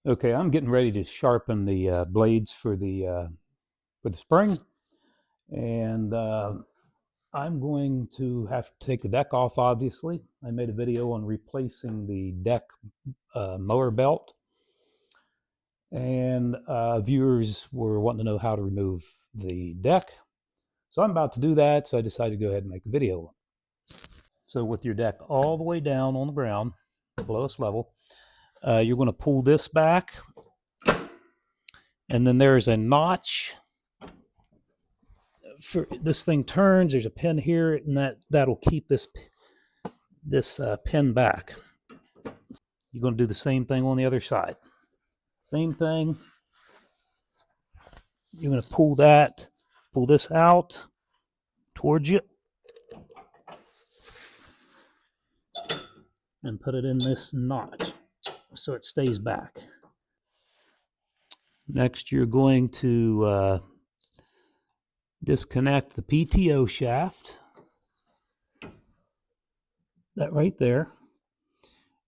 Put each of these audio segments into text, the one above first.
Okay, I'm getting ready to sharpen the blades for the spring, and I'm going to have to take the deck off. Obviously, I made a video on replacing the deck mower belt, and viewers were wanting to know how to remove the deck. So I'm about to do that. So I decided to go ahead and make a video. So with your deck all the way down on the ground, the lowest level, you're going to pull this back, and then there's a notch. For this thing turns, there's a pin here, and that'll keep this pin back. You're going to do the same thing on the other side. Same thing. You're going to pull this out towards you, and put it in this notch so it stays back. Next, you're going to disconnect the PTO shaft. That right there.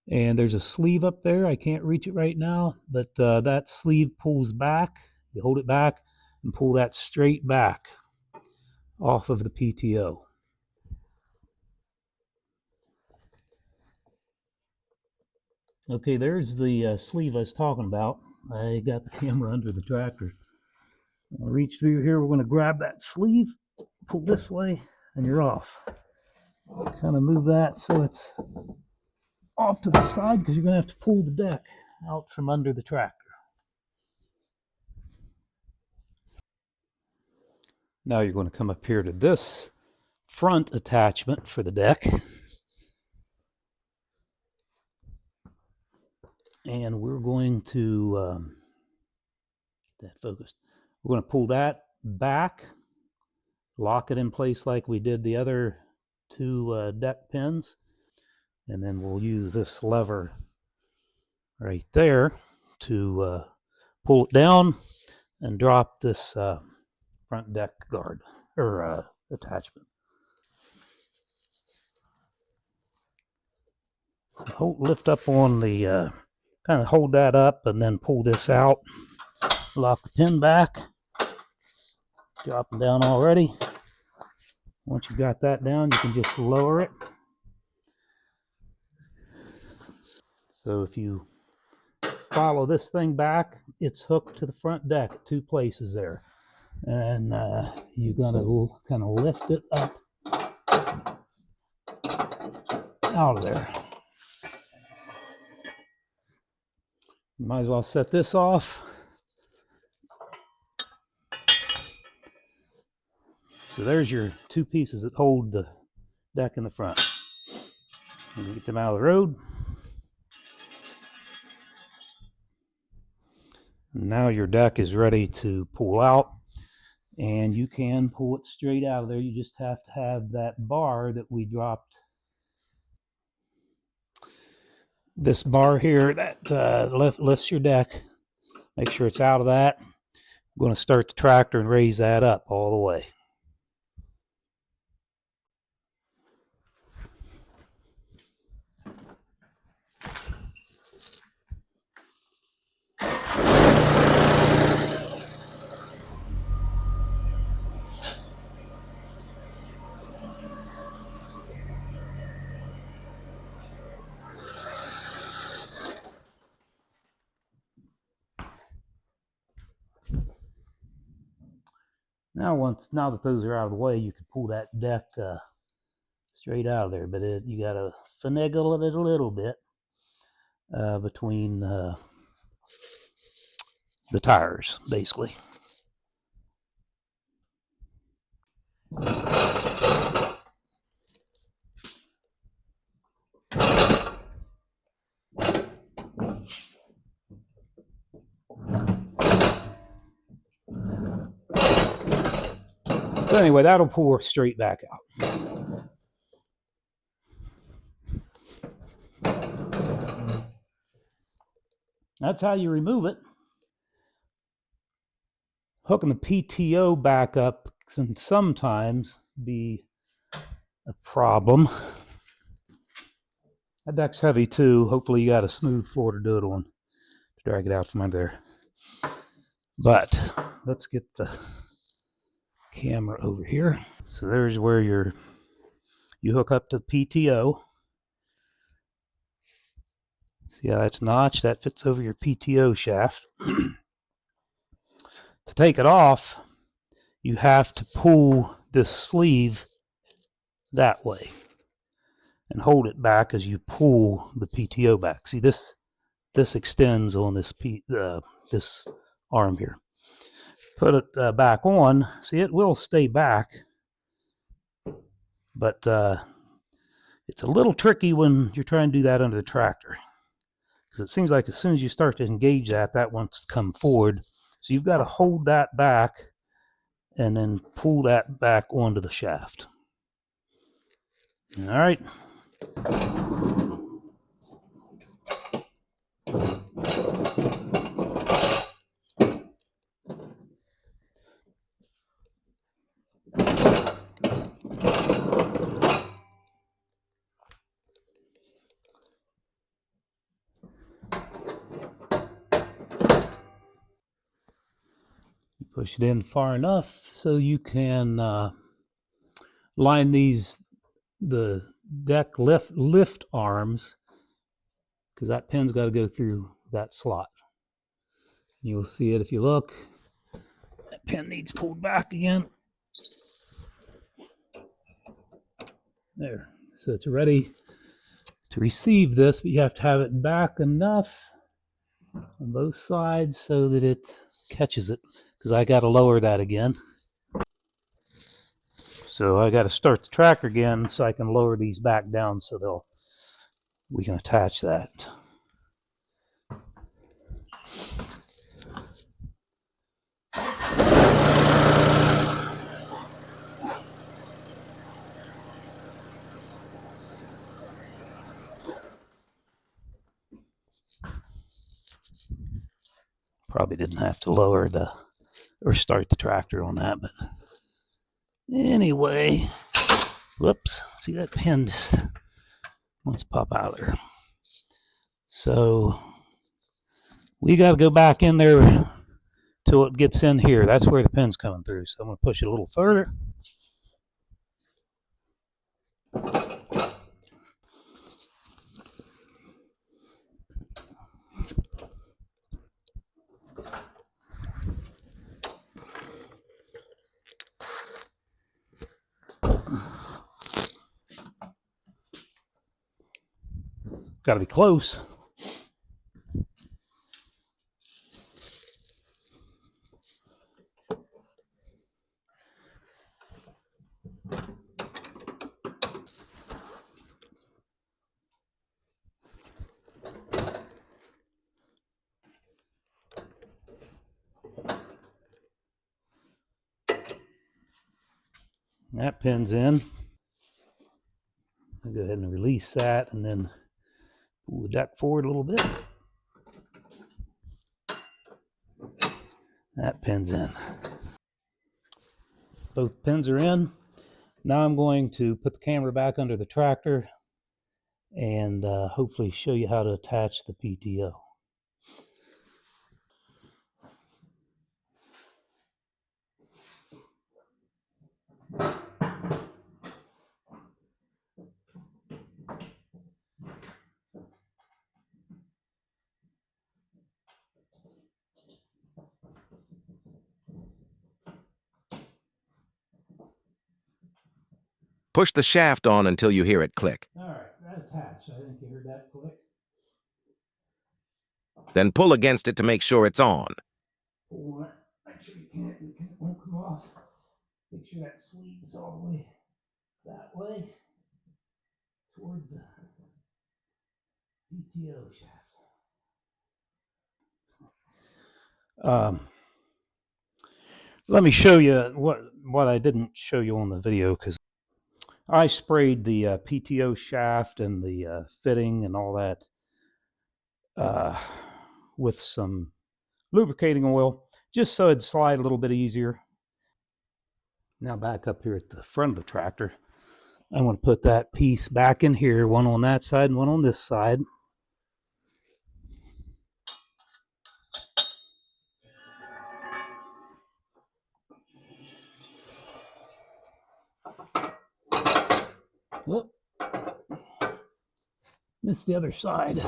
And there's a sleeve up there. I can't reach it right now, but that sleeve pulls back. You hold it back and pull that straight back off of the PTO. Okay, there's the sleeve I was talking about. I got the camera under the tractor. I'll reach through here. We're going to grab that sleeve, pull this way, and you're off. Kind of move that so it's off to the side, because you're going to have to pull the deck out from under the tractor. Now you're going to come up here to this front attachment for the deck. And we're going to get that focused. We're going to pull that back, lock it in place like we did the other two deck pins, and then we'll use this lever right there to pull it down and drop this front deck guard or attachment. So lift up on the kind of hold that up and then pull this out. Lock the pin back. Dropping down already. Once you've got that down, you can just lower it. So if you follow this thing back, it's hooked to the front deck, 2 places there. And you're going to kind of lift it up out of there. You might as well set this off. So there's your 2 pieces that hold the deck in the front. You get them out of the road. Now your deck is ready to pull out, and you can pull it straight out of there. You just have to have that bar that we dropped. This bar here that lifts your deck. Make sure it's out of that. I'm going to start the tractor and raise that up all the way. Now that those are out of the way, you can pull that deck straight out of there. But you got to finagle it a little bit between the tires, basically. So anyway, that'll pull straight back out. That's how you remove it. Hooking the PTO back up can sometimes be a problem. That deck's heavy too. Hopefully you got a smooth floor to do it on. drag it out from under there. But let's get the camera over here. So there's where you hook up to PTO. See how that's notched? That fits over your PTO shaft. To take it off, you have to pull this sleeve that way and hold it back as you pull the PTO back. See, this extends on this this arm here. Put it back on. See, it will stay back, but it's a little tricky when you're trying to do that under the tractor, because it seems like as soon as you start to engage that wants to come forward. So you've got to hold that back and then pull that back onto the shaft. All right. Push it in far enough so you can line the deck lift arms, because that pin's got to go through that slot. You'll see it if you look. That pin needs pulled back again. There. So it's ready to receive this, but you have to have it back enough on both sides so that it catches it, because I got to lower that again. So I got to start the tractor again so I can lower these back down so we can attach that. Probably didn't have to lower or start the tractor on that, but anyway, whoops, see that pin just wants to pop out of there. So we got to go back in there till it gets in here. That's where the pin's coming through. So I'm going to push it a little further. Got to be close. That pin's in. I'll go ahead and release that and then pull the deck forward a little bit. That pin's in. Both pins are in. Now I'm going to put the camera back under the tractor and hopefully show you how to attach the PTO. Push the shaft on until you hear it click. All right, that attached. I think you heard that click. Then pull against it to make sure it's on. Pull on it. Make sure it won't come off. Make sure that sleeve is all the way that way towards the PTO shaft. Let me show you what I didn't show you on the video, because I sprayed the PTO shaft and the fitting and all that with some lubricating oil, just so it'd slide a little bit easier. Now back up here at the front of the tractor, I'm going to put that piece back in here, one on that side and one on this side. Whoop. Missed the other side.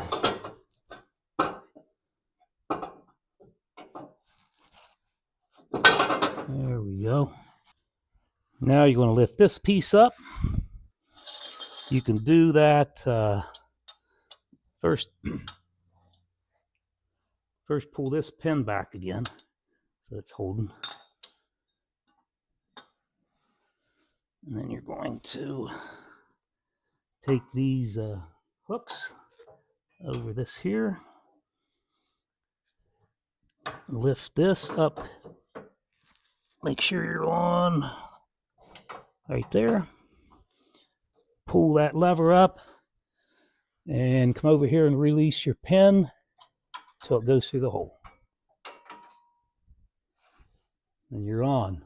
There we go. Now you're going to lift this piece up. You can do that first. First, pull this pin back again, so it's holding. And then you're going to take these hooks over this here, lift this up, make sure you're on right there, pull that lever up, and come over here and release your pin till it goes through the hole. And you're on.